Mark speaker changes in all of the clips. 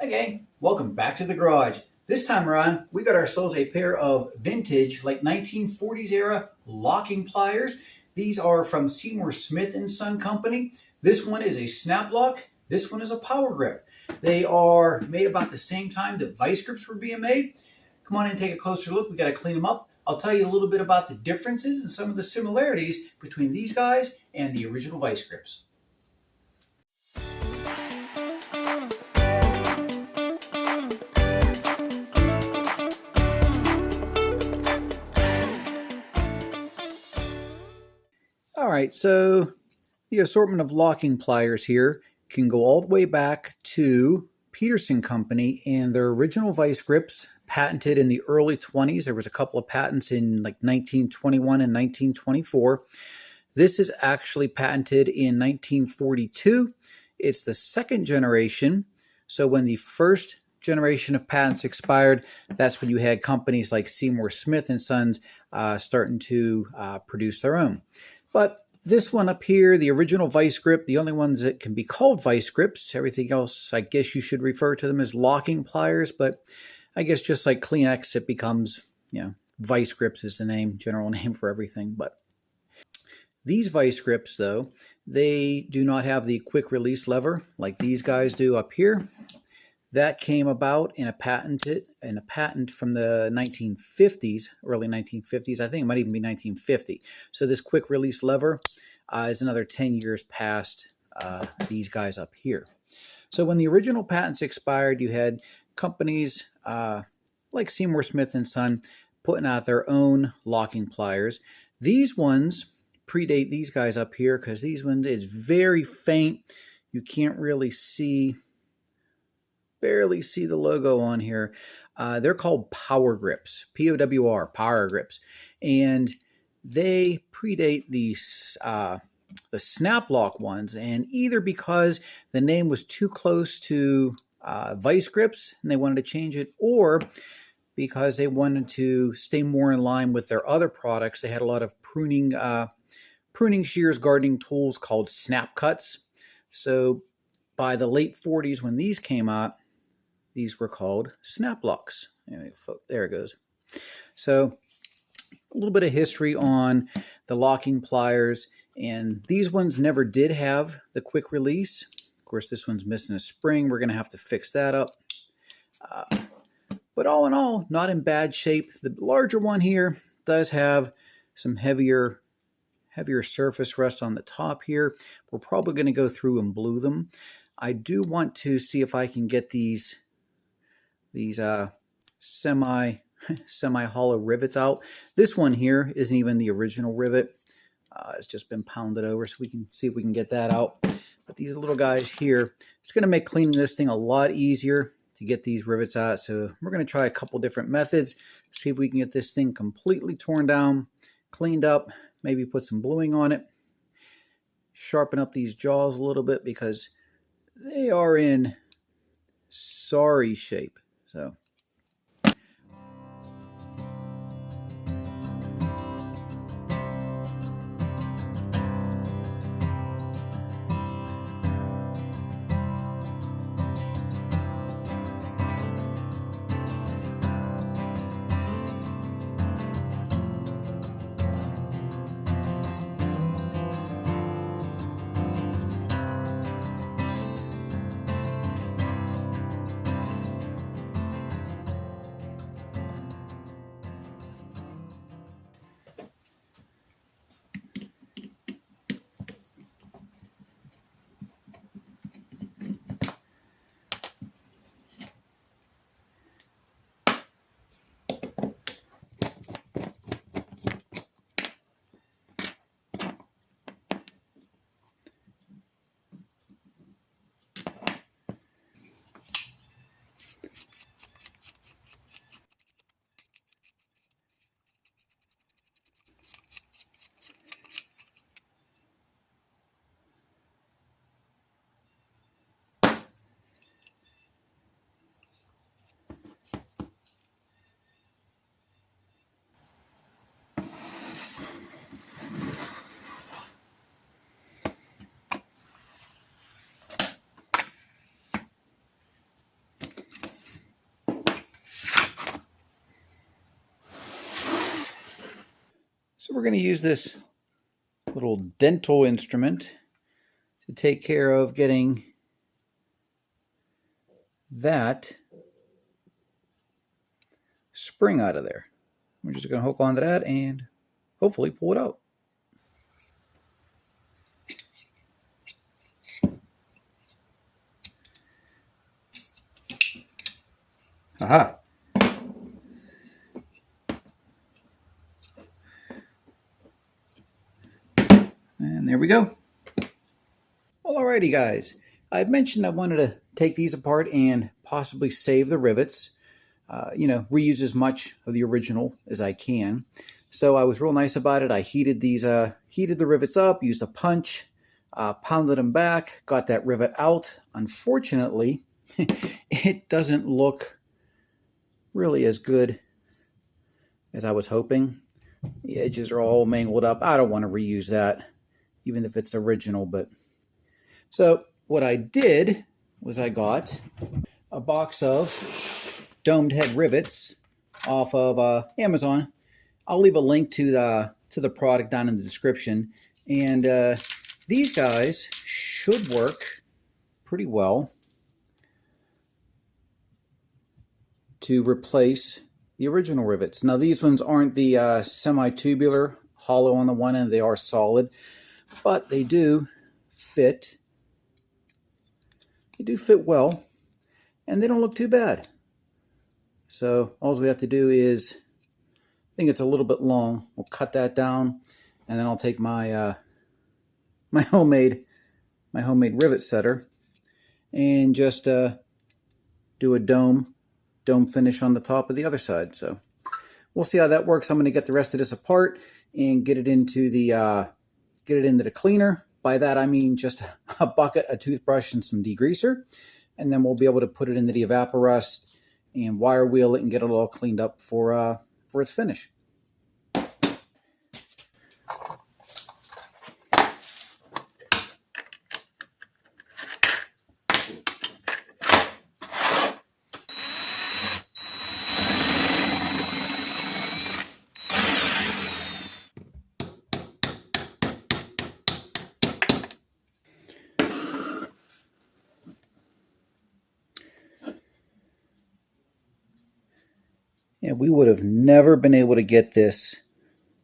Speaker 1: Hi gang, welcome back to the garage. This time around, we got ourselves a pair of vintage, like 1940s era locking pliers. These are from Seymour Smith and Son company. This one is a snap lock. This one is a power grip. They are made about the same time that vice grips were being made. Come on in and take a closer look. We got to clean them up. I'll tell you a little bit about the differences and some of the similarities between these guys and the original vice grips. All right, so the assortment of locking pliers here can go all the way back to Peterson Company and their original vice grips, patented in the early 20s. There was a couple of patents in like 1921 and 1924. This is actually patented in 1942. It's the second generation. So when the first generation of patents expired, that's when you had companies like Seymour Smith and Sons starting to produce their own. But this one up here, the original vice grip, the only ones that can be called vice grips. Everything else, I guess you should refer to them as locking pliers. But I guess just like Kleenex, it becomes, vice grips is the name, general name for everything. But these vice grips, though, they do not have the quick release lever like these guys do up here. That came about in a patent from the 1950s, early 1950s. I think it might even be 1950. So this quick release lever is another 10 years past these guys up here. So when the original patents expired, you had companies like Seymour Smith and Son putting out their own locking pliers. These ones predate these guys up here because these ones is very faint. You can't really barely see the logo on here. They're called power grips, P-O-W-R, power grips. And they predate the snap lock ones, and either because the name was too close to vice grips and they wanted to change it, or because they wanted to stay more in line with their other products. They had a lot of pruning shears, gardening tools called snap cuts. So by the late 40s when these came out, these were called snap locks. There it goes. So a little bit of history on the locking pliers. And these ones never did have the quick release. Of course, this one's missing a spring. We're going to have to fix that up. But all in all, not in bad shape. The larger one here does have some heavier surface rust on the top here. We're probably going to go through and blue them. I do want to see if I can get these semi-hollow rivets out. This one here isn't even the original rivet. It's just been pounded over, so we can see if we can get that out. But these little guys here, it's going to make cleaning this thing a lot easier to get these rivets out. So we're going to try a couple different methods, see if we can get this thing completely torn down, cleaned up, maybe put some bluing on it, sharpen up these jaws a little bit because they are in sorry shape. So So we're going to use this little dental instrument to take care of getting that spring out of there. We're just going to hook onto that and hopefully pull it out. Aha! And there we go. Well, alrighty guys. I mentioned I wanted to take these apart and possibly save the rivets. Reuse as much of the original as I can. So I was real nice about it. I heated the rivets up, used a punch, pounded them back, got that rivet out. Unfortunately, it doesn't look really as good as I was hoping. The edges are all mangled up. I don't want to reuse that, even if it's original. So what I did was I got a box of domed head rivets off of Amazon. I'll leave a link to the product down in the description. And these guys should work pretty well to replace the original rivets. Now these ones aren't the semi-tubular, hollow on the one end. They are solid, but they do fit. They do fit well, and they don't look too bad. So all we have to do is, I think it's a little bit long. We'll cut that down, and then I'll take my my homemade rivet setter and just do a dome finish on the top of the other side. So we'll see how that works. I'm going to get the rest of this apart and get it into the cleaner. By that I mean just a bucket, a toothbrush, and some degreaser, and then we'll be able to put it into the evaporust and wire wheel it and get it all cleaned up for its finish. Yeah, we would have never been able to get this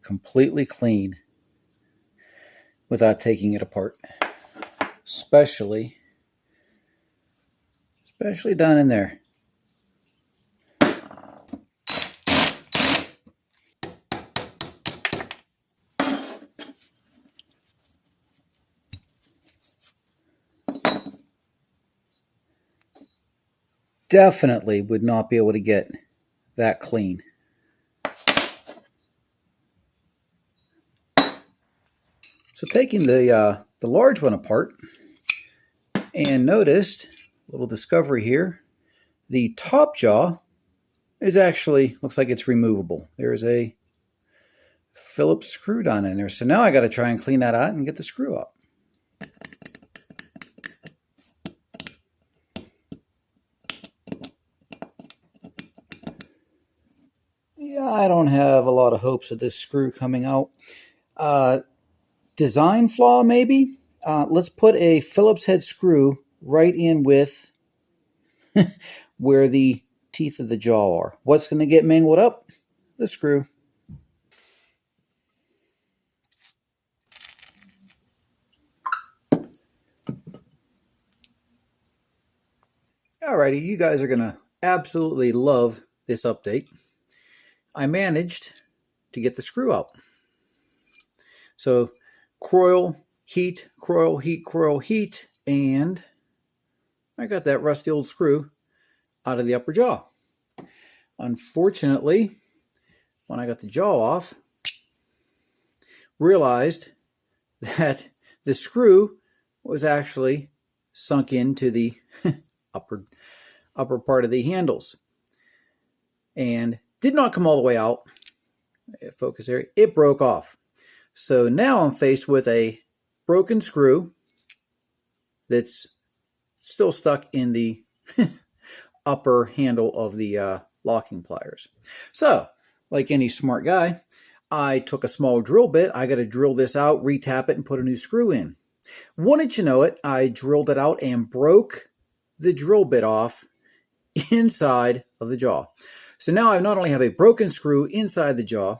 Speaker 1: completely clean without taking it apart, especially down in there. Definitely would not be able to get that clean. So taking the large one apart, and noticed a little discovery here, the top jaw is actually, looks like it's removable. There's a Phillips screw down in there. So now I got to try and clean that out and get the screw up. Yeah, I don't have a lot of hopes of this screw coming out. Design flaw, maybe? Let's put a Phillips head screw right in with where the teeth of the jaw are. What's going to get mangled up? The screw. Alrighty, you guys are going to absolutely love this update. I managed to get the screw out. So coil, heat, and I got that rusty old screw out of the upper jaw. Unfortunately, when I got the jaw off, realized that the screw was actually sunk into the upper part of the handles and did not come all the way out. Focus area. It broke off. So now I'm faced with a broken screw that's still stuck in the upper handle of the locking pliers. So, like any smart guy, I took a small drill bit. I got to drill this out, retap it, and put a new screw in. Wouldn't you know it, I drilled it out and broke the drill bit off inside of the jaw. So now I not only have a broken screw inside the jaw,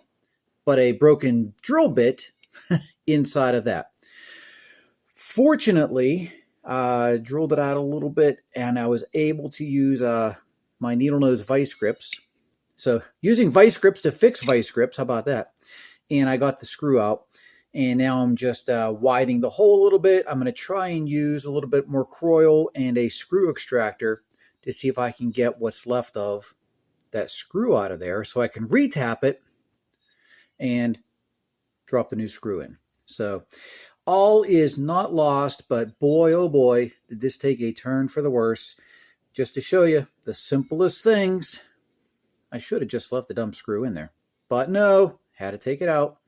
Speaker 1: but a broken drill bit inside of that. Fortunately, I drilled it out a little bit and I was able to use my needle nose vice grips. So using vice grips to fix vice grips, how about that? And I got the screw out. And now I'm just widening the hole a little bit. I'm going to try and use a little bit more Croyle and a screw extractor to see if I can get what's left of that screw out of there so I can retap it and drop the new screw in. So all is not lost, but boy, oh boy, did this take a turn for the worse. Just to show you the simplest things. I should have just left the dumb screw in there, but no, had to take it out.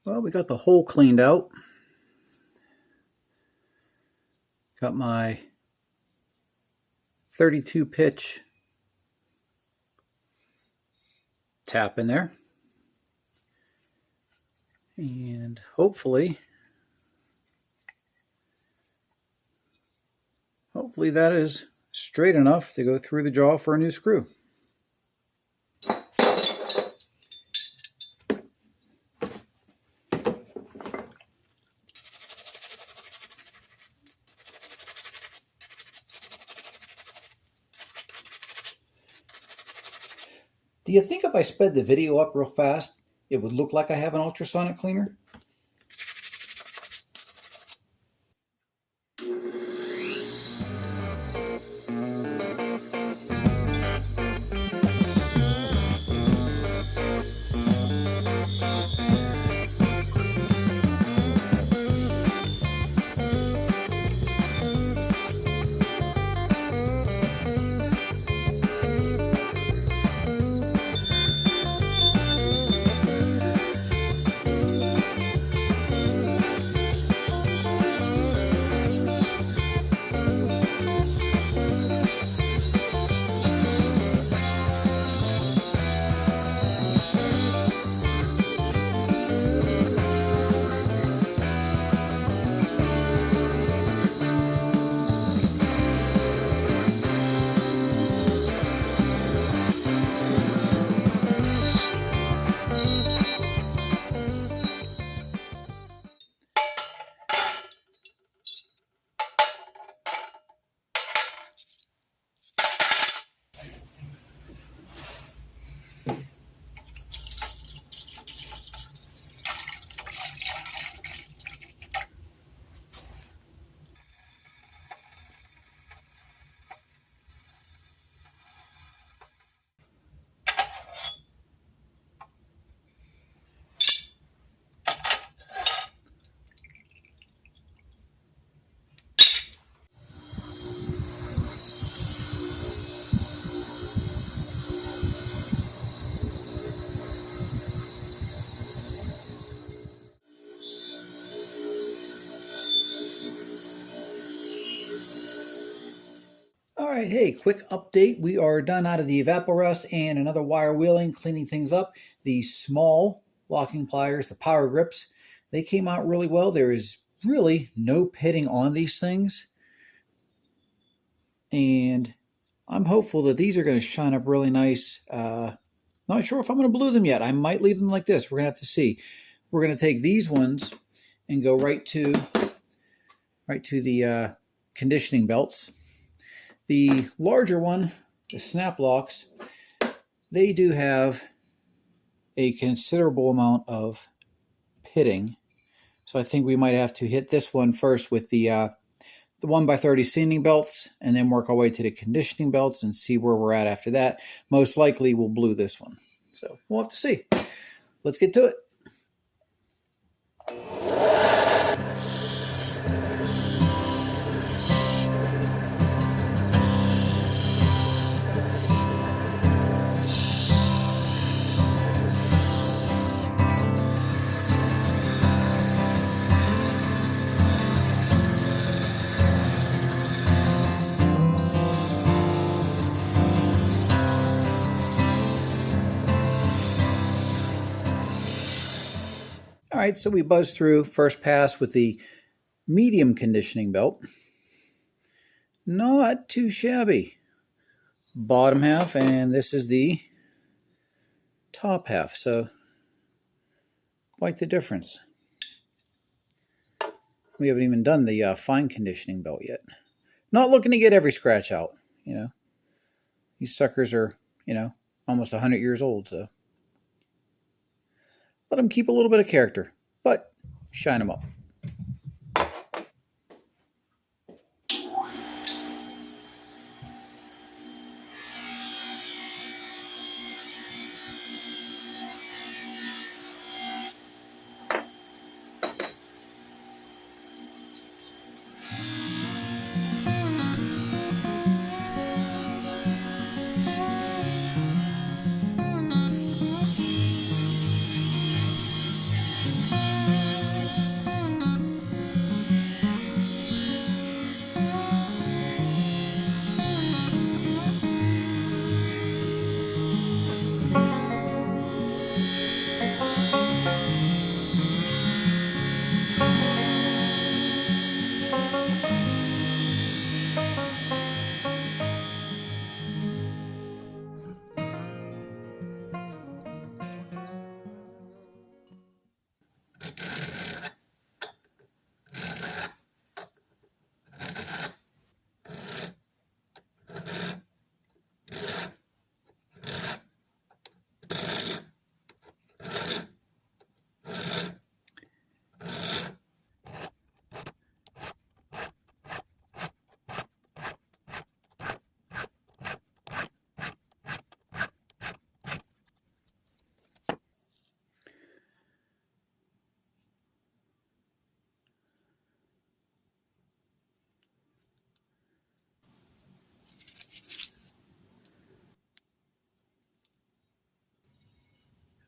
Speaker 1: Well, we got the hole cleaned out. Got my 32 pitch tap in there. And hopefully that is straight enough to go through the jaw for a new screw. Do you think if I sped the video up real fast, it would look like I have an ultrasonic cleaner? All right, hey, quick update. We are done out of the evaporust and another wire wheeling, cleaning things up. The small locking pliers, the power grips, they came out really well. There is really no pitting on these things. And I'm hopeful that these are going to shine up really nice. Not sure if I'm going to blue them yet. I might leave them like this. We're going to have to see. We're going to take these ones and go right to the conditioning belts. The larger one, the snap locks, they do have a considerable amount of pitting. So I think we might have to hit this one first with the 1x30 sanding belts and then work our way to the conditioning belts and see where we're at after that. Most likely we'll blue this one. So we'll have to see. Let's get to it. All right, so we buzzed through first pass with the medium conditioning belt. Not too shabby. Bottom half, and this is the top half, so quite the difference. We haven't even done the fine conditioning belt yet. Not looking to get every scratch out, you know. These suckers are, you know, almost 100 years old, so let them keep a little bit of character, but shine them up.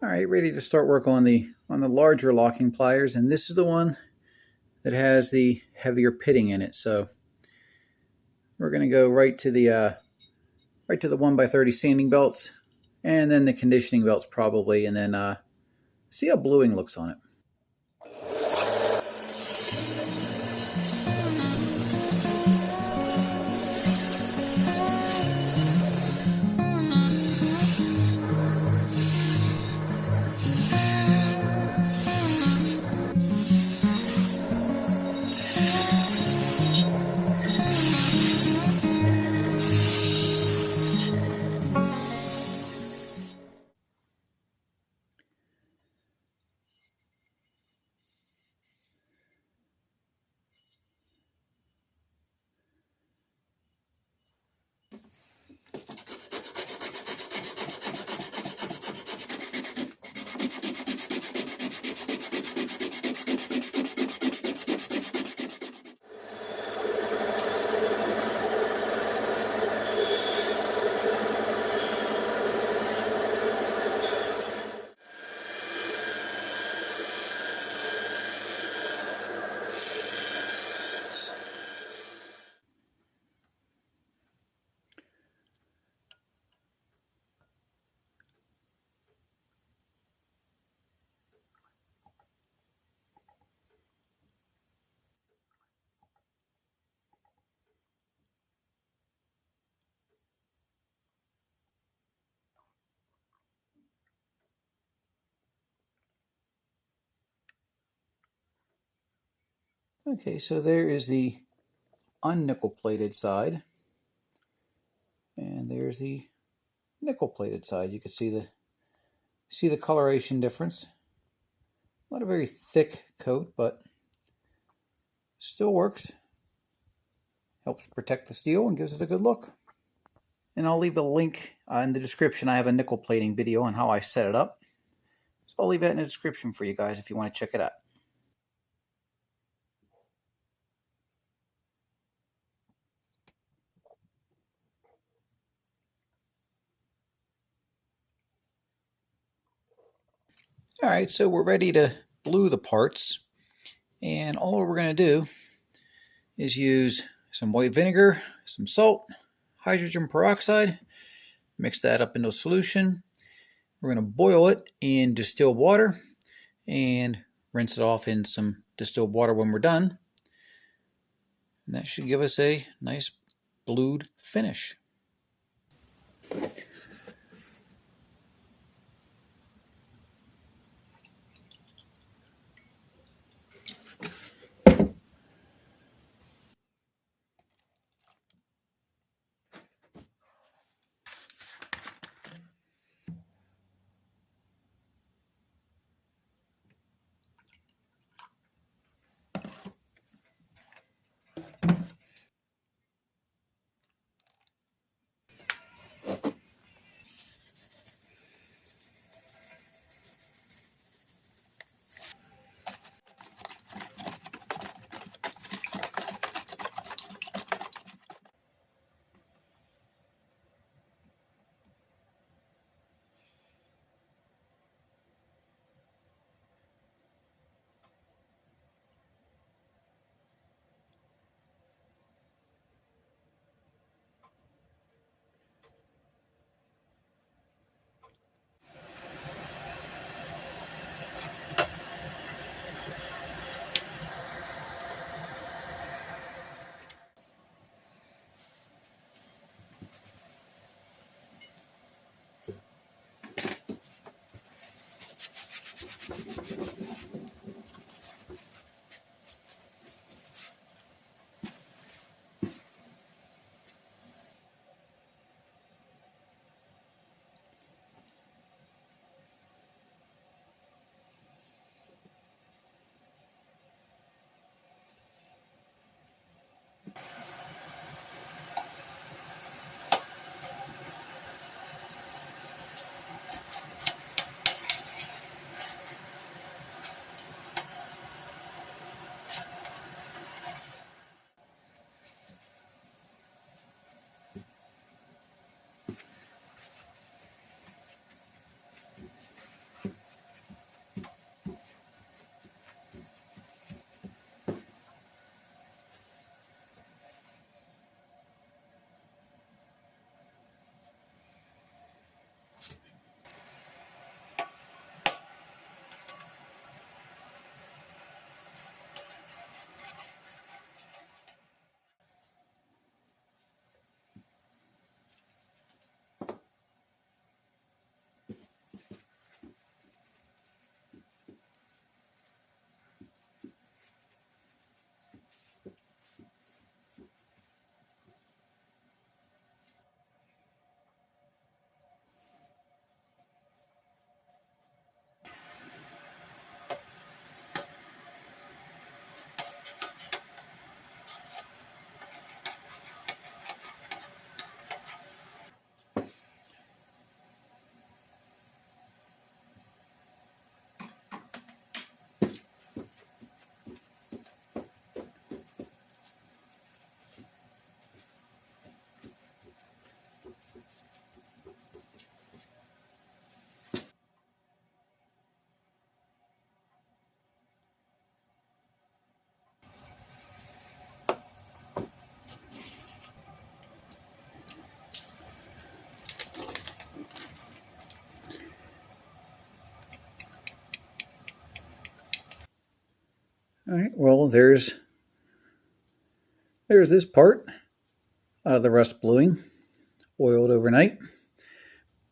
Speaker 1: All right, ready to start work on the larger locking pliers, and this is the one that has the heavier pitting in it. So we're going to go right to the 1x30 sanding belts, and then the conditioning belts probably, and then see how bluing looks on it. Okay, so there is the unnickel plated side, and there's the nickel plated side. You can see the coloration difference. Not a very thick coat, but still works. Helps protect the steel and gives it a good look. And I'll leave a link in the description. I have a nickel plating video on how I set it up. So I'll leave that in the description for you guys if you want to check it out. All right, so we're ready to blue the parts. And all we're going to do is use some white vinegar, some salt, hydrogen peroxide, mix that up into a solution. We're going to boil it in distilled water, and rinse it off in some distilled water when we're done. And that should give us a nice blued finish. All right, well, there's this part out of the rust bluing, oiled overnight.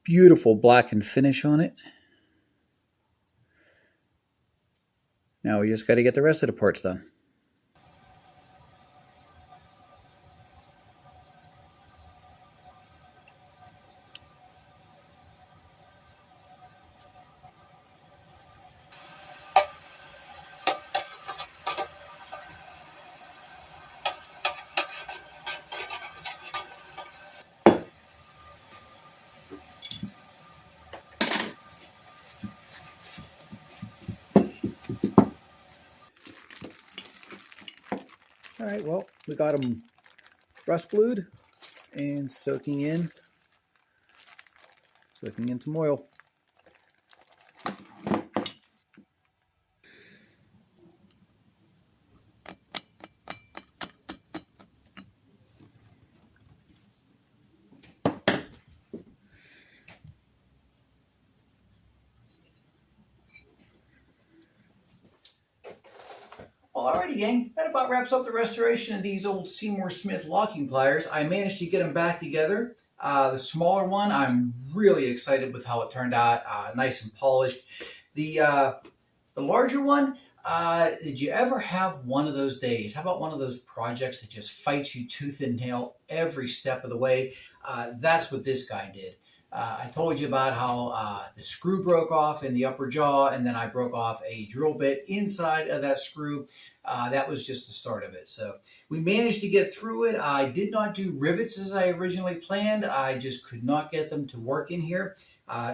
Speaker 1: Beautiful blackened finish on it. Now we just got to get the rest of the parts done. All right, well, we got them rust blued and soaking in some oil. Well, alrighty, gang. That about wraps up the restoration of these old Seymour Smith locking pliers. I managed to get them back together. The smaller one, I'm really excited with how it turned out, nice and polished. The larger one, did you ever have one of those days? How about one of those projects that just fights you tooth and nail every step of the way? That's what this guy did. I told you about how the screw broke off in the upper jaw, and then I broke off a drill bit inside of that screw. That was just the start of it. So we managed to get through it. I did not do rivets as I originally planned. I just could not get them to work in here.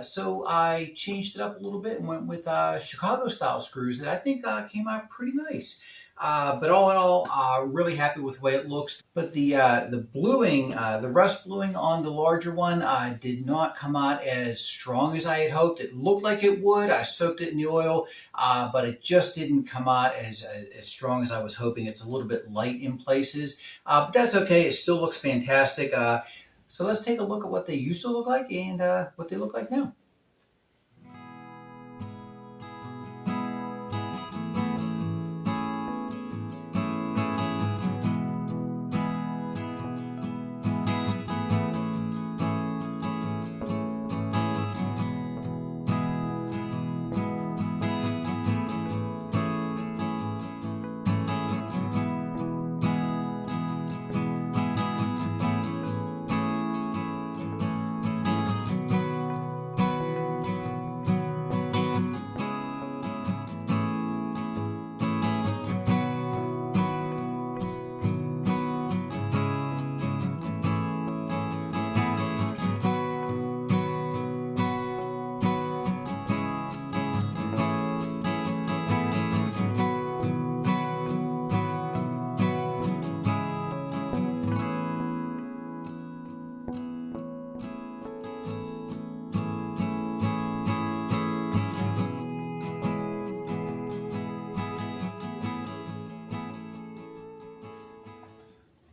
Speaker 1: So I changed it up a little bit and went with Chicago style screws that I think came out pretty nice. But all in all, really happy with the way it looks. But the bluing, the rust bluing on the larger one did not come out as strong as I had hoped. It looked like it would. I soaked it in the oil, but it just didn't come out as strong as I was hoping. It's a little bit light in places, but that's okay. It still looks fantastic. So let's take a look at what they used to look like and what they look like now.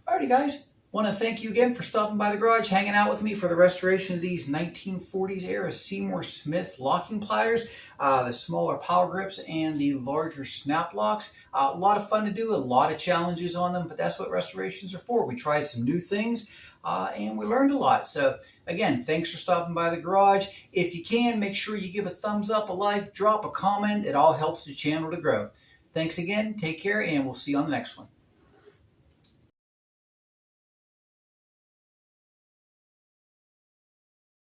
Speaker 1: Alrighty, guys. Want to thank you again for stopping by the garage, hanging out with me for the restoration of these 1940s era Seymour Smith locking pliers, the smaller power grips and the larger snap locks. A lot of fun to do, a lot of challenges on them, but that's what restorations are for. We tried some new things and we learned a lot. So again, thanks for stopping by the garage. If you can, make sure you give a thumbs up, a like, drop a comment. It all helps the channel to grow. Thanks again, take care, and we'll see you on the next one.